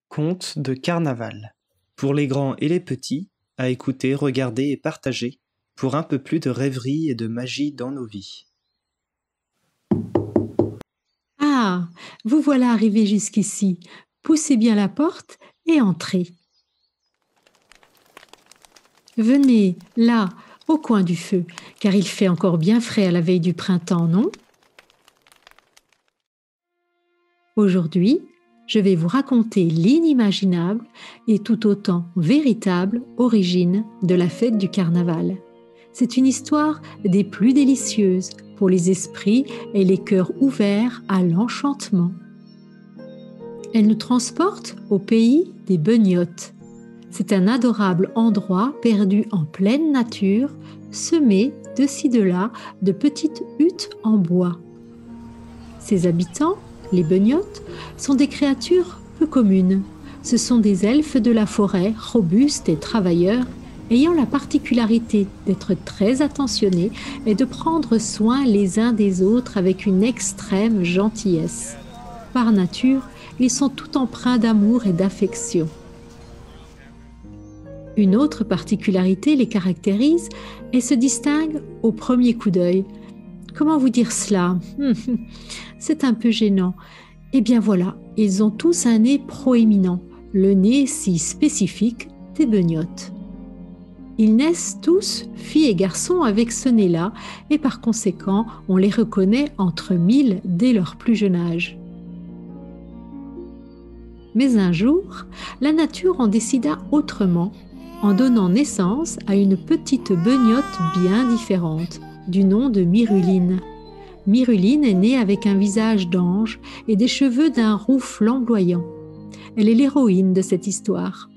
Contes de carnaval. Pour les grands et les petits, à écouter, regarder et partager, pour un peu plus de rêverie et de magie dans nos vies. Ah, vous voilà arrivé jusqu'ici. Poussez bien la porte et entrez. Venez, là, au coin du feu, car il fait encore bien frais à la veille du printemps, non? Aujourd'hui, je vais vous raconter l'inimaginable et tout autant véritable origine de la fête du carnaval. C'est une histoire des plus délicieuses pour les esprits et les cœurs ouverts à l'enchantement. Elle nous transporte au pays des Beniottes. C'est un adorable endroit perdu en pleine nature, semé de ci de là de petites huttes en bois. Ses habitants, les Beniottes, sont des créatures peu communes. Ce sont des elfes de la forêt, robustes et travailleurs, ayant la particularité d'être très attentionnés et de prendre soin les uns des autres avec une extrême gentillesse. Par nature, ils sont tout empreints d'amour et d'affection. Une autre particularité les caractérise et se distingue au premier coup d'œil. Comment vous dire cela? C'est un peu gênant. Eh bien voilà, ils ont tous un nez proéminent, le nez si spécifique des Beniottes. Ils naissent tous, filles et garçons, avec ce nez-là, et par conséquent, on les reconnaît entre mille dès leur plus jeune âge. Mais un jour, la nature en décida autrement, en donnant naissance à une petite Beniotte bien différente, du nom de Miruline. Miruline est née avec un visage d'ange et des cheveux d'un roux flamboyant. Elle est l'héroïne de cette histoire.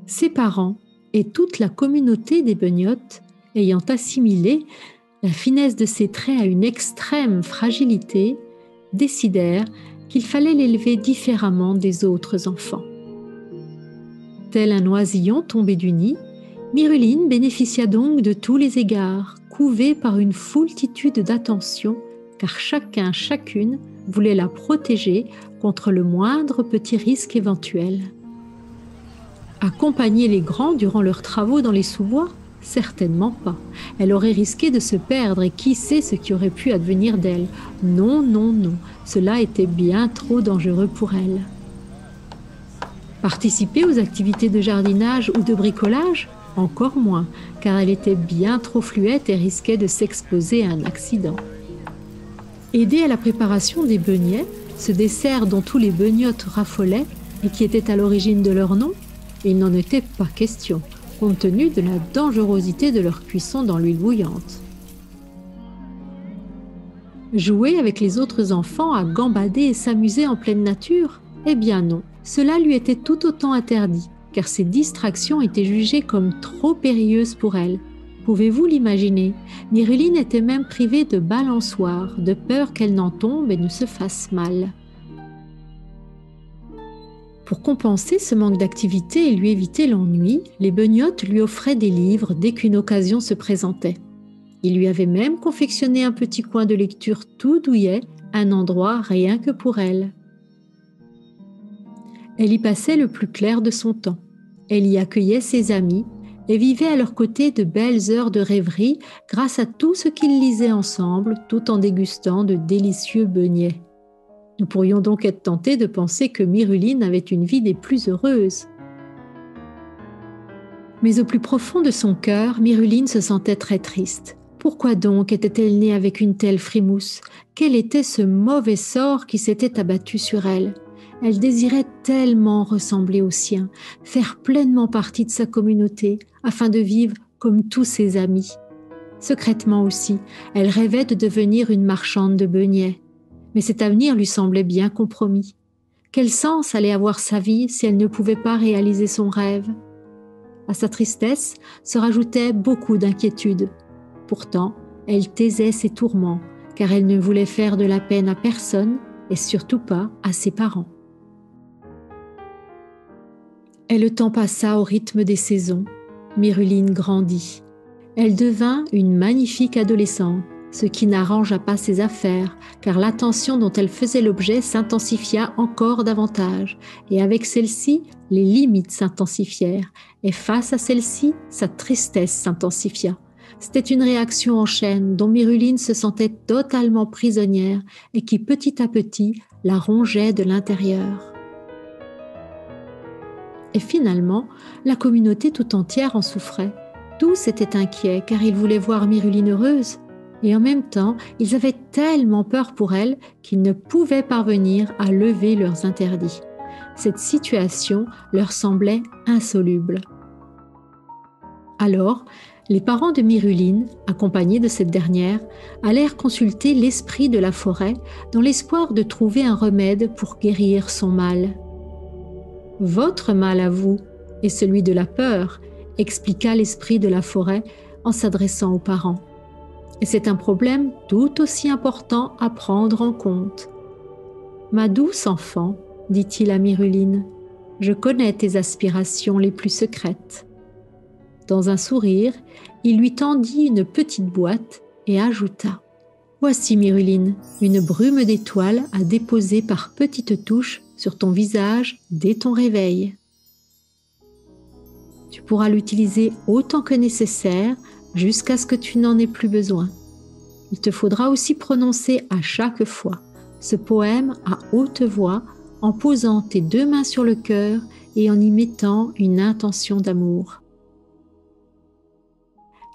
Ses parents et toute la communauté des Beniottes, ayant assimilé la finesse de ses traits à une extrême fragilité, décidèrent qu'il fallait l'élever différemment des autres enfants. Tel un oisillon tombé du nid, Miruline bénéficia donc de tous les égards, couvée par une foultitude d'attentions, car chacune voulait la protéger contre le moindre petit risque éventuel. Accompagner les grands durant leurs travaux dans les sous-bois? Certainement pas. Elle aurait risqué de se perdre et qui sait ce qui aurait pu advenir d'elle. Non, cela était bien trop dangereux pour elle. Participer aux activités de jardinage ou de bricolage? Encore moins, car elle était bien trop fluette et risquait de s'exposer à un accident. Aider à la préparation des beignets, ce dessert dont tous les Beniottes raffolaient et qui était à l'origine de leur nom, il n'en était pas question, compte tenu de la dangerosité de leur cuisson dans l'huile bouillante. Jouer avec les autres enfants à gambader et s'amuser en pleine nature? Eh bien non, cela lui était tout autant interdit, car ces distractions étaient jugées comme trop périlleuses pour elle. Pouvez-vous l'imaginer? Miruline était même privée de balançoire, de peur qu'elle n'en tombe et ne se fasse mal. Pour compenser ce manque d'activité et lui éviter l'ennui, les Beniottes lui offraient des livres dès qu'une occasion se présentait. Ils lui avaient même confectionné un petit coin de lecture tout douillet, un endroit rien que pour elle. Elle y passait le plus clair de son temps. Elle y accueillait ses amis et vivait à leur côté de belles heures de rêverie grâce à tout ce qu'ils lisaient ensemble, tout en dégustant de délicieux beignets. Nous pourrions donc être tentés de penser que Miruline avait une vie des plus heureuses. Mais au plus profond de son cœur, Miruline se sentait très triste. Pourquoi donc était-elle née avec une telle frimousse? Quel était ce mauvais sort qui s'était abattu sur elle? Elle désirait tellement ressembler aux siens, faire pleinement partie de sa communauté, afin de vivre comme tous ses amis. Secrètement aussi, elle rêvait de devenir une marchande de beignets. Mais cet avenir lui semblait bien compromis. Quel sens allait avoir sa vie si elle ne pouvait pas réaliser son rêve? À sa tristesse se rajoutaient beaucoup d'inquiétudes. Pourtant, elle taisait ses tourments, car elle ne voulait faire de la peine à personne et surtout pas à ses parents. Et le temps passa au rythme des saisons. Miruline grandit. Elle devint une magnifique adolescente, ce qui n'arrangea pas ses affaires, car l'attention dont elle faisait l'objet s'intensifia encore davantage, et avec celle-ci, les limites s'intensifièrent, et face à celle-ci, sa tristesse s'intensifia. C'était une réaction en chaîne dont Miruline se sentait totalement prisonnière et qui petit à petit la rongeait de l'intérieur. Et finalement, la communauté tout entière en souffrait. Tous étaient inquiets car ils voulaient voir Miruline heureuse. Et en même temps, ils avaient tellement peur pour elle qu'ils ne pouvaient parvenir à lever leurs interdits. Cette situation leur semblait insoluble. Alors, les parents de Miruline, accompagnés de cette dernière, allèrent consulter l'esprit de la forêt dans l'espoir de trouver un remède pour guérir son mal. « Votre mal à vous est celui de la peur », expliqua l'esprit de la forêt en s'adressant aux parents. Et c'est un problème tout aussi important à prendre en compte. « Ma douce enfant, dit-il à Miruline, je connais tes aspirations les plus secrètes. » Dans un sourire, il lui tendit une petite boîte et ajouta « Voici Miruline, une brume d'étoiles à déposer par petites touches sur ton visage dès ton réveil. Tu pourras l'utiliser autant que nécessaire jusqu'à ce que tu n'en aies plus besoin. Il te faudra aussi prononcer à chaque fois ce poème à haute voix en posant tes 2 mains sur le cœur et en y mettant une intention d'amour.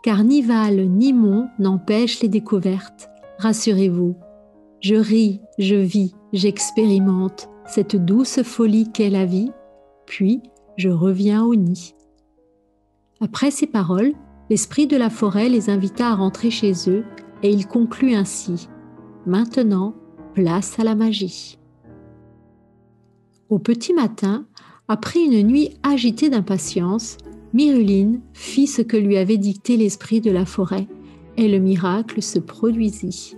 Car ni Val ni Mont n'empêchent les découvertes. Rassurez-vous, je ris, je vis, j'expérimente cette douce folie qu'est la vie, puis je reviens au nid. » Après ces paroles, l'esprit de la forêt les invita à rentrer chez eux et il conclut ainsi « Maintenant, place à la magie. » Au petit matin, après une nuit agitée d'impatience, Miruline fit ce que lui avait dicté l'esprit de la forêt et le miracle se produisit.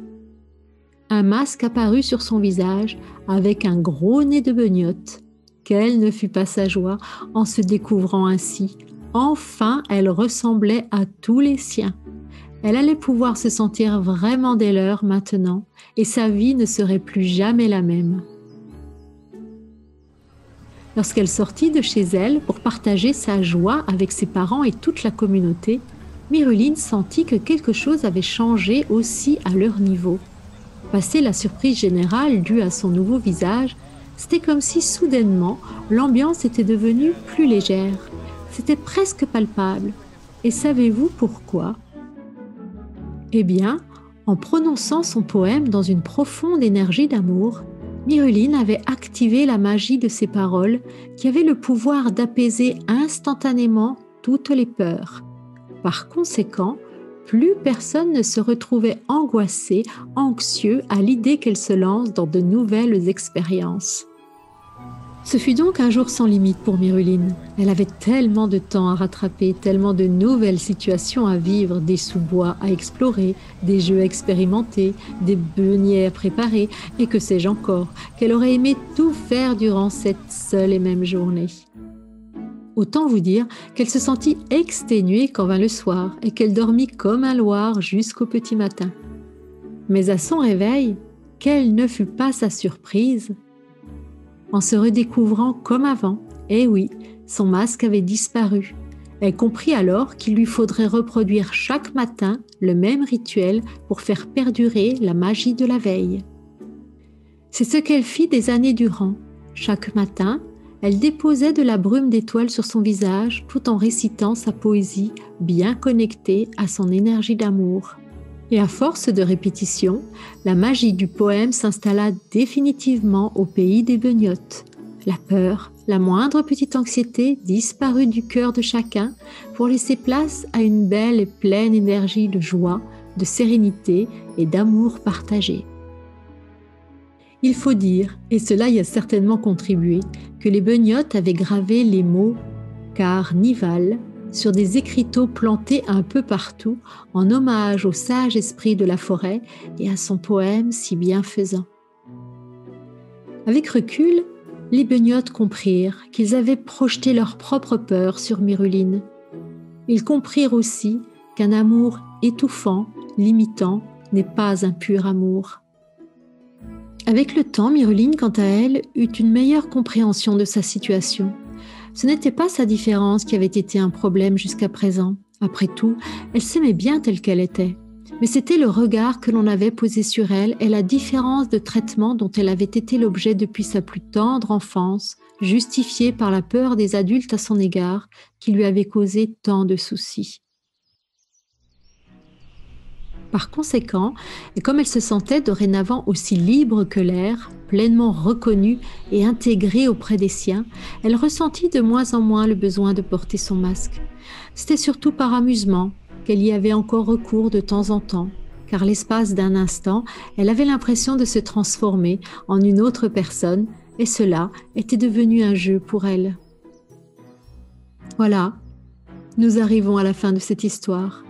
Un masque apparut sur son visage avec un gros nez de beugnotte. Quelle ne fut pas sa joie en se découvrant ainsi. Enfin, elle ressemblait à tous les siens. Elle allait pouvoir se sentir vraiment dès l'heure maintenant et sa vie ne serait plus jamais la même. Lorsqu'elle sortit de chez elle pour partager sa joie avec ses parents et toute la communauté, Miruline sentit que quelque chose avait changé aussi à leur niveau. Passé la surprise générale due à son nouveau visage, c'était comme si soudainement l'ambiance était devenue plus légère. C'était presque palpable. Et savez-vous pourquoi ? Eh bien, en prononçant son poème dans une profonde énergie d'amour, Miruline avait activé la magie de ses paroles qui avait le pouvoir d'apaiser instantanément toutes les peurs. Par conséquent, plus personne ne se retrouvait angoissé, anxieux à l'idée qu'elle se lance dans de nouvelles expériences. Ce fut donc un jour sans limite pour Miruline. Elle avait tellement de temps à rattraper, tellement de nouvelles situations à vivre, des sous-bois à explorer, des jeux à expérimenter, des beignets à préparer, et que sais-je encore, qu'elle aurait aimé tout faire durant cette seule et même journée. Autant vous dire qu'elle se sentit exténuée quand vint le soir et qu'elle dormit comme un loir jusqu'au petit matin. Mais à son réveil, quelle ne fut pas sa surprise ? En se redécouvrant comme avant, eh oui, son masque avait disparu. Elle comprit alors qu'il lui faudrait reproduire chaque matin le même rituel pour faire perdurer la magie de la veille. C'est ce qu'elle fit des années durant. Chaque matin, elle déposait de la brume d'étoiles sur son visage tout en récitant sa poésie bien connectée à son énergie d'amour. Et à force de répétition, la magie du poème s'installa définitivement au pays des beugnottes. La peur, la moindre petite anxiété disparut du cœur de chacun pour laisser place à une belle et pleine énergie de joie, de sérénité et d'amour partagé. Il faut dire, et cela y a certainement contribué, que les beugnottes avaient gravé les mots « Carnival » sur des écriteaux plantés un peu partout en hommage au sage esprit de la forêt et à son poème si bienfaisant. Avec recul, les beugnottes comprirent qu'ils avaient projeté leur propre peur sur Miruline. Ils comprirent aussi qu'un amour étouffant, limitant, n'est pas un pur amour. Avec le temps, Miruline, quant à elle, eut une meilleure compréhension de sa situation. Ce n'était pas sa différence qui avait été un problème jusqu'à présent. Après tout, elle s'aimait bien telle qu'elle était. Mais c'était le regard que l'on avait posé sur elle et la différence de traitement dont elle avait été l'objet depuis sa plus tendre enfance, justifiée par la peur des adultes à son égard, qui lui avait causé tant de soucis. Par conséquent, et comme elle se sentait dorénavant aussi libre que l'air, pleinement reconnue et intégrée auprès des siens, elle ressentit de moins en moins le besoin de porter son masque. C'était surtout par amusement qu'elle y avait encore recours de temps en temps, car l'espace d'un instant, elle avait l'impression de se transformer en une autre personne, et cela était devenu un jeu pour elle. Voilà, nous arrivons à la fin de cette histoire.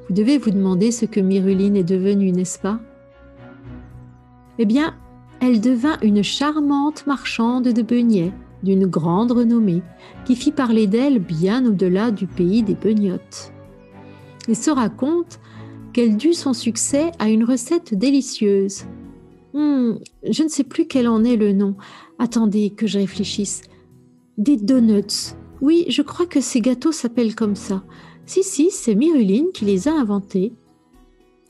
Vous devez vous demander ce que Miruline est devenue, n'est-ce pas? Eh bien, elle devint une charmante marchande de beignets, d'une grande renommée, qui fit parler d'elle bien au-delà du pays des beugnottes. Il se raconte qu'elle dut son succès à une recette délicieuse. Je ne sais plus quel en est le nom. Attendez que je réfléchisse. Des donuts. Oui, je crois que ces gâteaux s'appellent comme ça. Si, c'est Miruline qui les a inventés.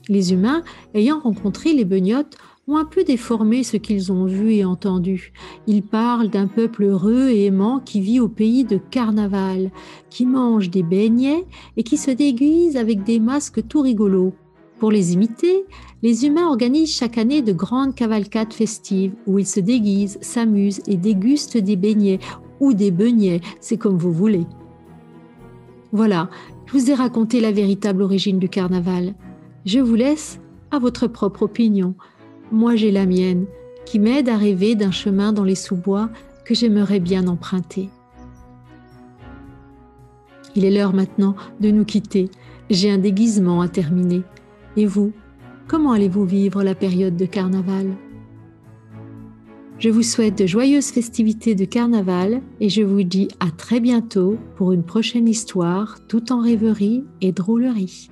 Les humains, ayant rencontré les beugnottes, ont un peu déformé ce qu'ils ont vu et entendu. Ils parlent d'un peuple heureux et aimant qui vit au pays de Carnaval, qui mange des beignets et qui se déguise avec des masques tout rigolos. Pour les imiter, les humains organisent chaque année de grandes cavalcades festives où ils se déguisent, s'amusent et dégustent des beignets ou des beignets, c'est comme vous voulez. Voilà, je vous ai raconté la véritable origine du carnaval. Je vous laisse à votre propre opinion. Moi, j'ai la mienne, qui m'aide à rêver d'un chemin dans les sous-bois que j'aimerais bien emprunter. Il est l'heure maintenant de nous quitter. J'ai un déguisement à terminer. Et vous, comment allez-vous vivre la période de carnaval ? Je vous souhaite de joyeuses festivités de carnaval et je vous dis à très bientôt pour une prochaine histoire tout en rêverie et drôlerie.